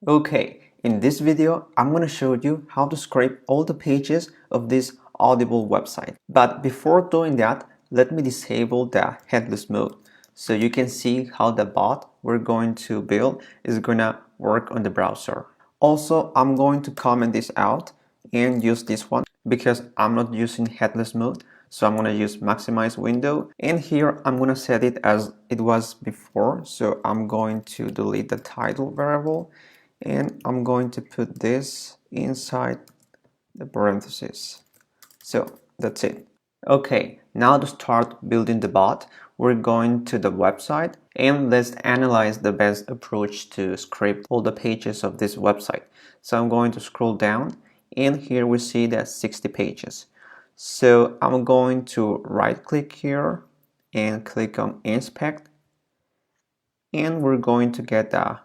Okay, in this video, I'm going to show you how to scrape all the pages of this Audible website. But before doing that, let me disable the headless mode so you can see how the bot we're going to build is going to work on the browser. Also, I'm going to comment this out and use this one because I'm not using headless mode. So I'm going to use maximize window, and here I'm going to set it as it was before. So I'm going to delete the title variable and I'm going to put this inside the parentheses. So that's it. Okay, now to start building the bot, we're going to the website and let's analyze the best approach to scrape all the pages of this website. So I'm going to scroll down and here we see that 60 pages. So I'm going to right click here and click on inspect, and we're going to get the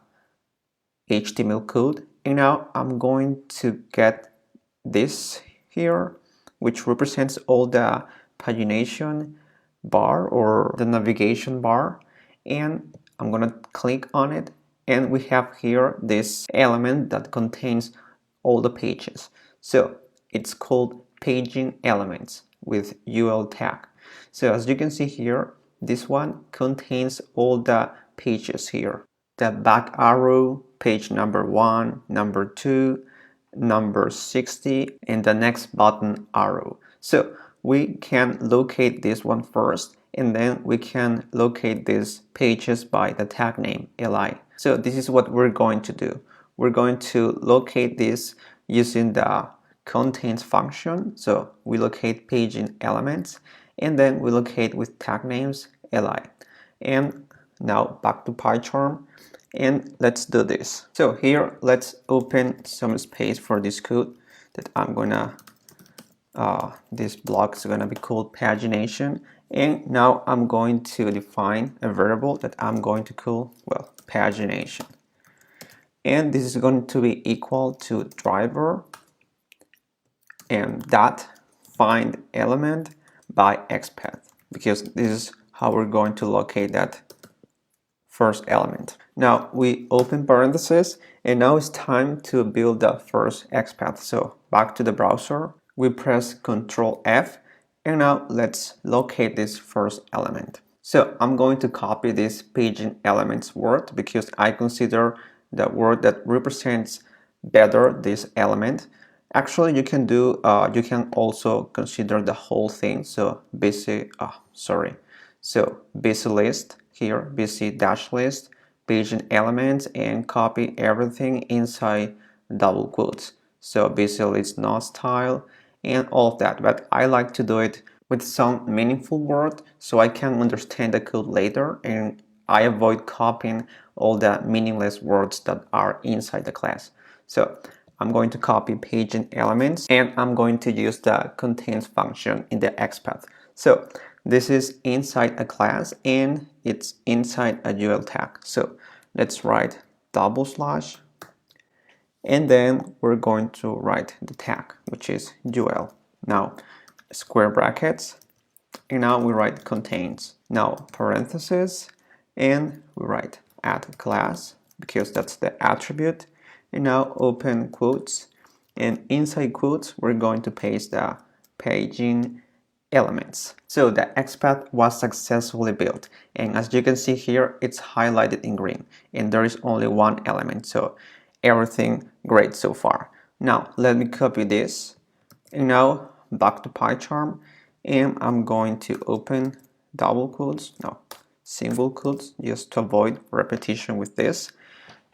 HTML code, and now I'm going to get this here, which represents all the pagination bar or the navigation bar, and I'm gonna click on it, and we have here this element that contains all the pages. So it's called paging elements with UL tag. So as you can see here, this one contains all the pages here. The back arrow, page number 1, number 2, number 60, and the next button arrow. So we can locate this one first, and then we can locate these pages by the tag name li. So this is what we're going to do. We're going to locate this using the contains function. So we locate paging elements, and then we locate with tag names li. And now back to PyCharm, and let's do this. So here let's open some space for this code that I'm gonna this block is gonna be called pagination, and now I'm going to define a variable that I'm going to call, well, pagination, and this is going to be equal to driver and dot find element by xpath, because this is how we're going to locate that first element. Now we open parentheses, and now it's time to build the first XPath. So back to the browser, we press Ctrl F, and now let's locate this first element. So I'm going to copy this paging elements word because I consider the word that represents better this element. Actually, you can do you can also consider the whole thing. So busy list here, busy dash list, paging elements, and copy everything inside double quotes. So busy list not style and all of that. But I like to do it with some meaningful word so I can understand the code later, and I avoid copying all the meaningless words that are inside the class. So I'm going to copy paging elements, and I'm going to use the contains function in the XPath. So this is inside a class and it's inside a UL tag. So let's write double slash, and then we're going to write the tag, which is UL. Now square brackets, and now we write contains. Now parentheses, and we write add class because that's the attribute. And now open quotes, and inside quotes we're going to paste the paging elements. So the XPath was successfully built, and as you can see here, it's highlighted in green, and there is only one element, so everything great so far. Now let me copy this, and now back to PyCharm, and I'm going to open single quotes, just to avoid repetition with this.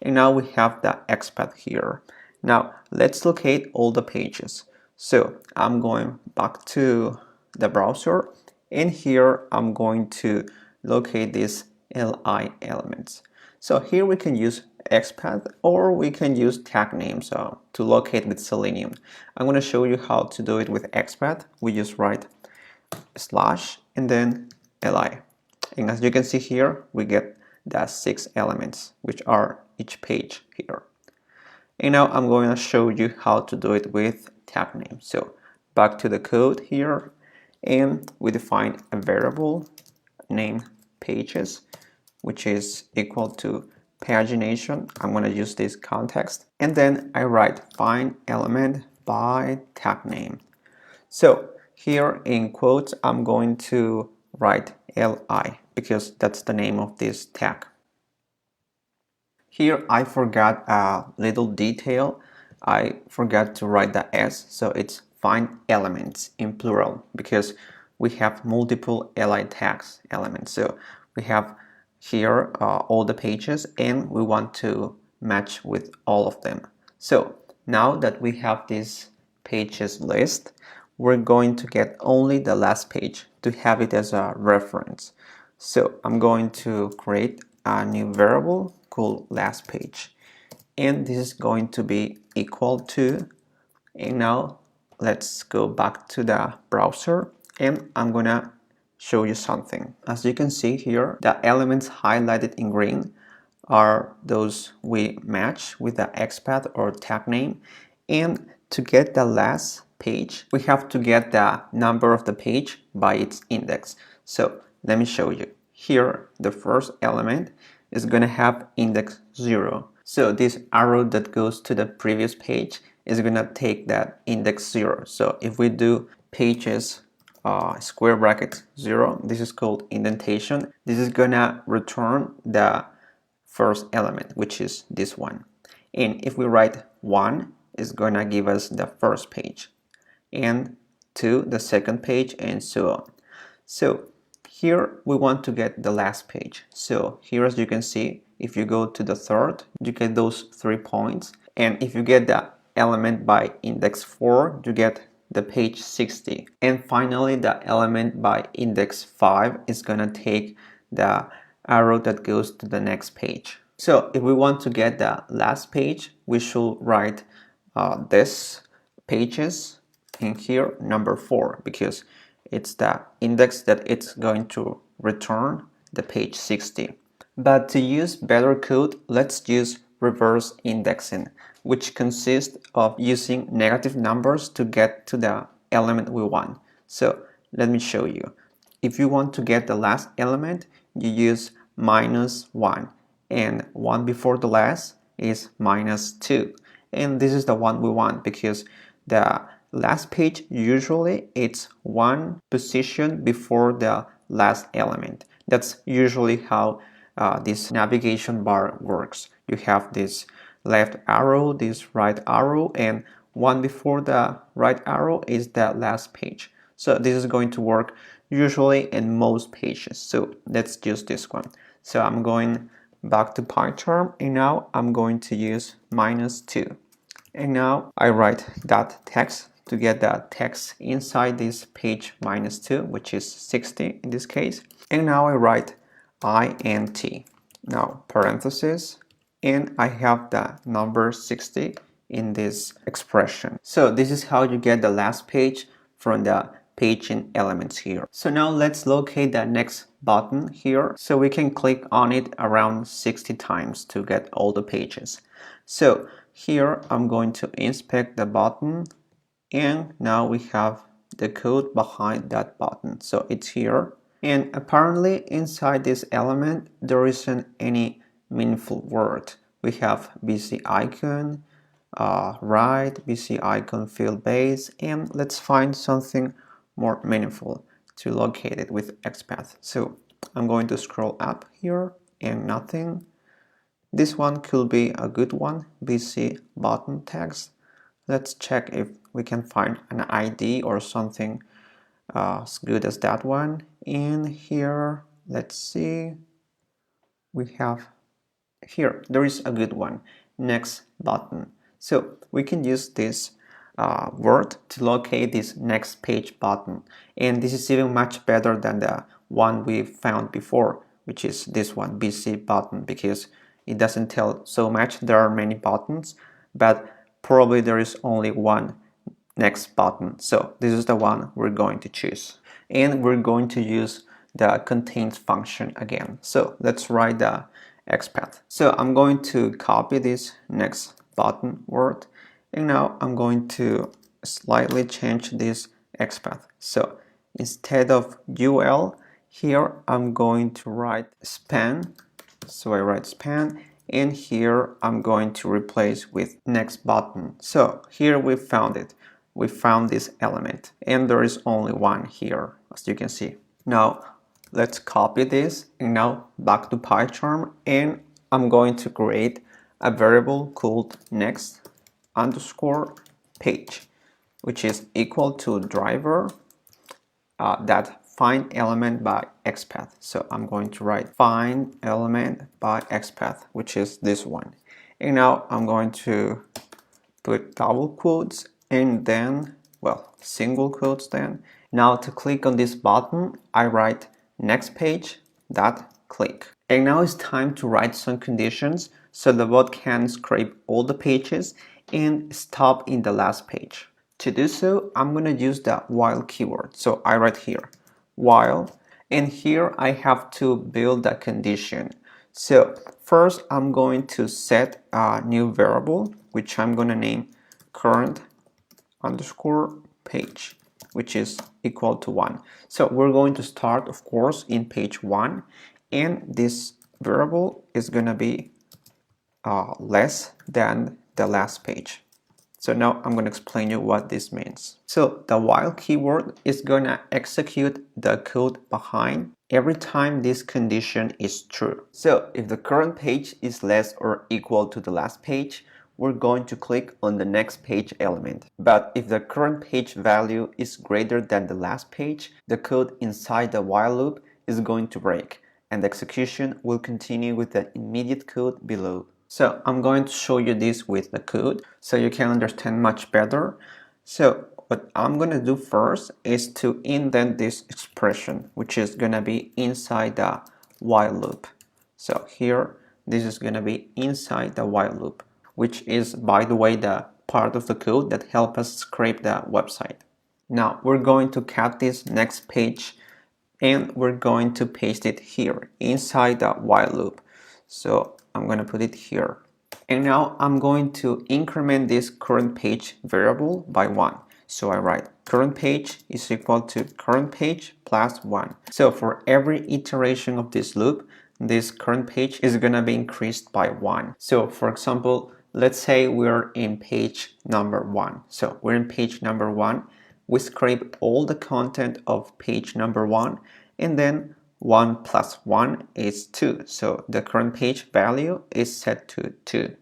And now we have the XPath here. Now let's locate all the pages. So I'm going back to the browser, and here I'm going to locate these li elements. So here we can use XPath, or we can use tag names to locate with Selenium. I'm going to show you how to do it with XPath. We just write slash and then li, and as you can see here, we get the 6 elements, which are each page here. And now I'm going to show you how to do it with tag name. So back to the code here, and we define a variable named pages, which is equal to pagination. I'm going to use this context. And then I write find element by tag name. So here in quotes, I'm going to write li because that's the name of this tag. Here I forgot a little detail. I forgot to write the S, so it's find elements in plural because we have multiple li tags elements. So we have here all the pages and we want to match with all of them. So now that we have this pages list, we're going to get only the last page to have it as a reference. So I'm going to create a new variable called last page, and this is going to be equal to, and now let's go back to the browser and I'm gonna show you something. As you can see here, the elements highlighted in green are those we match with the XPath or tag name, and to get the last page we have to get the number of the page by its index. So let me show you. Here the first element is going to have index 0, so this arrow that goes to the previous page is going to take that index 0. So if we do pages square bracket 0, this is called indentation. This is going to return the first element, which is this one. And if we write 1, it's going to give us the first page, and 2 the second page, and so on. So here we want to get the last page. So here, as you can see, if you go to the third, you get those 3 points, and if you get the element by index 4, you get the page 60. And finally, the element by index 5 is gonna take the arrow that goes to the next page. So if we want to get the last page, we should write this pages in here number 4, because it's the index that it's going to return the page 60. But to use better code, let's use reverse indexing, which consists of using negative numbers to get to the element we want. So let me show you. If you want to get the last element, you use -1, and 1 before the last is -2, and this is the one we want because the last page usually it's 1 position before the last element. That's usually how this navigation bar works. You have this left arrow, this right arrow, and 1 before the right arrow is the last page. So this is going to work usually in most pages. So let's use this one. So I'm going back to PyCharm, and now I'm going to use -2. And now I write that text to get the text inside this page -2, which is 60 in this case. And now I write int, now parentheses, and I have the number 60 in this expression. So this is how you get the last page from the paging elements here. So now let's locate the next button here, so we can click on it around 60 times to get all the pages. So here I'm going to inspect the button, and now we have the code behind that button. So it's here, and apparently inside this element there isn't any meaningful word. We have BC icon, right, BC icon field base, and let's find something more meaningful to locate it with XPath. So I'm going to scroll up here and nothing. This one could be a good one, BC button text. Let's check if we can find an ID or something as good as that one. In here, let's see, we have here, there is a good one, next button. So we can use this word to locate this next page button, and this is even much better than the one we found before, which is this one, BC button, because it doesn't tell so much. There are many buttons, but probably there is only one next button. So this is the one we're going to choose, and we're going to use the contains function again. So let's write the XPath. So I'm going to copy this next button word, and now I'm going to slightly change this XPath. So instead of UL here, I'm going to write span. So I write span, and here I'm going to replace with next button. So here we found it. We found this element, and there is only one here, as you can see. Now let's copy this, and now back to PyCharm, and I'm going to create a variable called next underscore page, which is equal to driver that find element by XPath. So I'm going to write find element by XPath, which is this one. And now I'm going to put double quotes and then, well, single quotes then. Now to click on this button, I write next page dot click. And now it's time to write some conditions so the bot can scrape all the pages and stop in the last page. To do so, I'm going to use the while keyword. So I write here while, and here I have to build a condition. So first I'm going to set a new variable, which I'm going to name current underscore page, which is equal to 1. So we're going to start, of course, in page 1, and this variable is going to be less than the last page. So now I'm going to explain you what this means. So the while keyword is going to execute the code behind every time this condition is true. So if the current page is less or equal to the last page, we're going to click on the next page element. But if the current page value is greater than the last page, the code inside the while loop is going to break, and the execution will continue with the immediate code below. So I'm going to show you this with the code so you can understand much better. So what I'm going to do first is to indent this expression, which is going to be inside the while loop. So here, this is going to be inside the while loop, which is, by the way, the part of the code that helps us scrape the website. Now we're going to cut this next page and we're going to paste it here inside the while loop. So I'm going to put it here. And now I'm going to increment this current page variable by 1. So I write current page is equal to current page plus 1. So for every iteration of this loop, this current page is going to be increased by 1. So for example, let's say we're in page number 1. So we're in page number 1. We scrape all the content of page number 1, and then 1 plus 1 is 2. So the current page value is set to 2.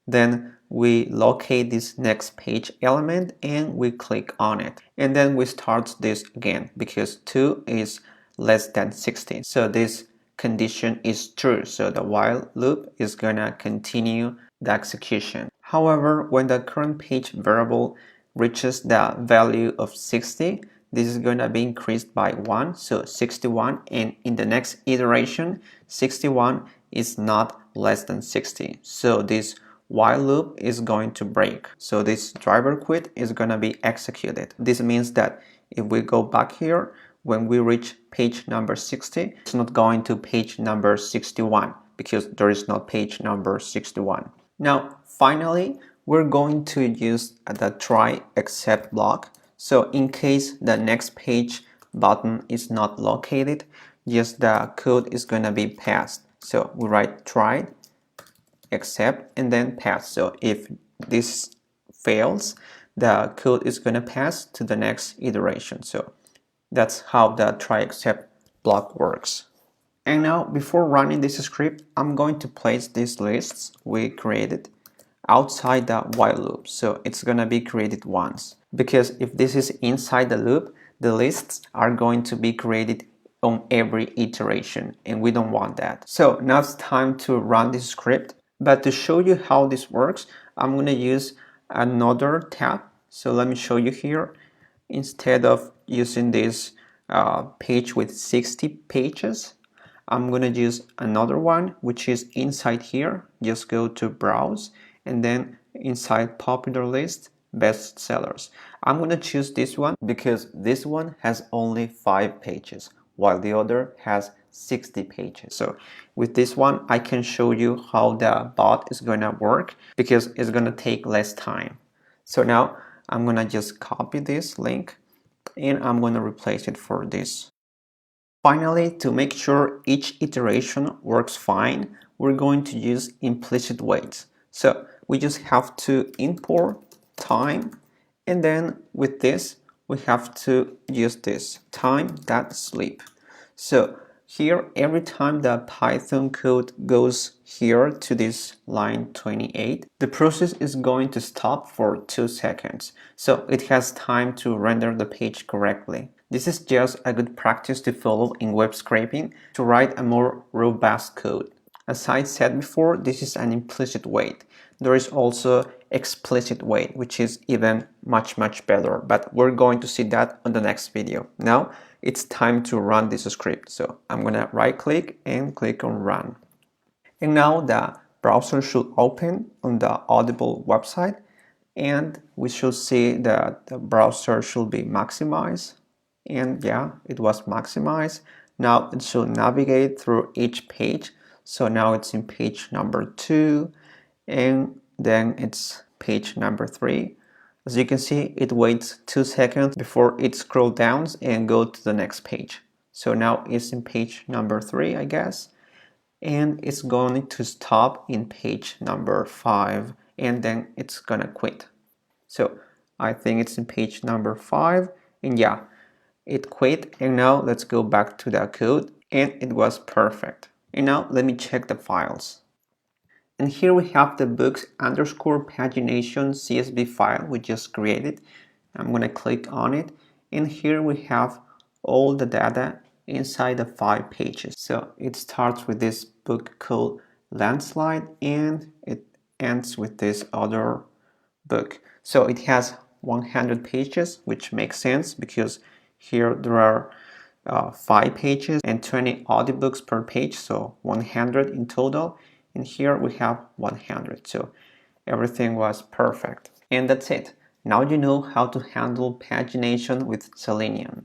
Then we locate this next page element and we click on it. And then we start this again because 2 is less than 16. So this condition is true. So the while loop is gonna continue the execution. However, when the current page variable reaches the value of 60, this is going to be increased by 1, so 61, and in the next iteration, 61 is not less than 60. So this while loop is going to break. So this driver quit is going to be executed. This means that if we go back here, when we reach page number 60, it's not going to page number 61 because there is no page number 61. Now, finally, we're going to use the try except block. So in case the next page button is not located, just the code is going to be passed. So we write try except and then pass. So if this fails, the code is going to pass to the next iteration. So that's how the try except block works. And now before running this script, I'm going to place these lists we created outside the while loop. So it's going to be created once, because if this is inside the loop, the lists are going to be created on every iteration, and we don't want that. So now it's time to run this script. But to show you how this works, I'm going to use another tab. So let me show you here. Instead of using this page with 60 pages, I'm going to use another one, which is inside here. Just go to browse and then inside popular list, best sellers. I'm going to choose this one because this one has only 5 pages while the other has 60 pages. So with this one, I can show you how the bot is going to work because it's going to take less time. So now I'm going to just copy this link and I'm going to replace it for this. Finally, to make sure each iteration works fine, we're going to use implicit weights. So we just have to import time, and then with this we have to use this time.sleep. So here, every time the Python code goes here to this line 28, the process is going to stop for 2 seconds. So it has time to render the page correctly. This is just a good practice to follow in web scraping to write a more robust code. As I said before, this is an implicit weight. There is also explicit weight, which is even much better, but we're going to see that on the next video. Now it's time to run this script. So I'm gonna right click and click on run. And now the browser should open on the Audible website, and we should see that the browser should be maximized. And yeah, it was maximized. Now it should navigate through each page. So now it's in page number 2, and then it's page number 3. As you can see, it waits 2 seconds before it scrolls down and go to the next page. So now it's in page number 3, I guess, and it's going to stop in page number 5, and then it's gonna quit. So I think it's in page number 5, and yeah, it quit. And now let's go back to the code, and it was perfect. And now let me check the files. And here we have the books underscore pagination CSV file we just created. I'm gonna click on it, and here we have all the data inside the 5 pages. So it starts with this book called Landslide, and it ends with this other book. So it has 100 pages, which makes sense because here there are 5 pages and 20 audiobooks per page, so 100 in total. And here we have 100, so everything was perfect. And that's it. Now you know how to handle pagination with Selenium.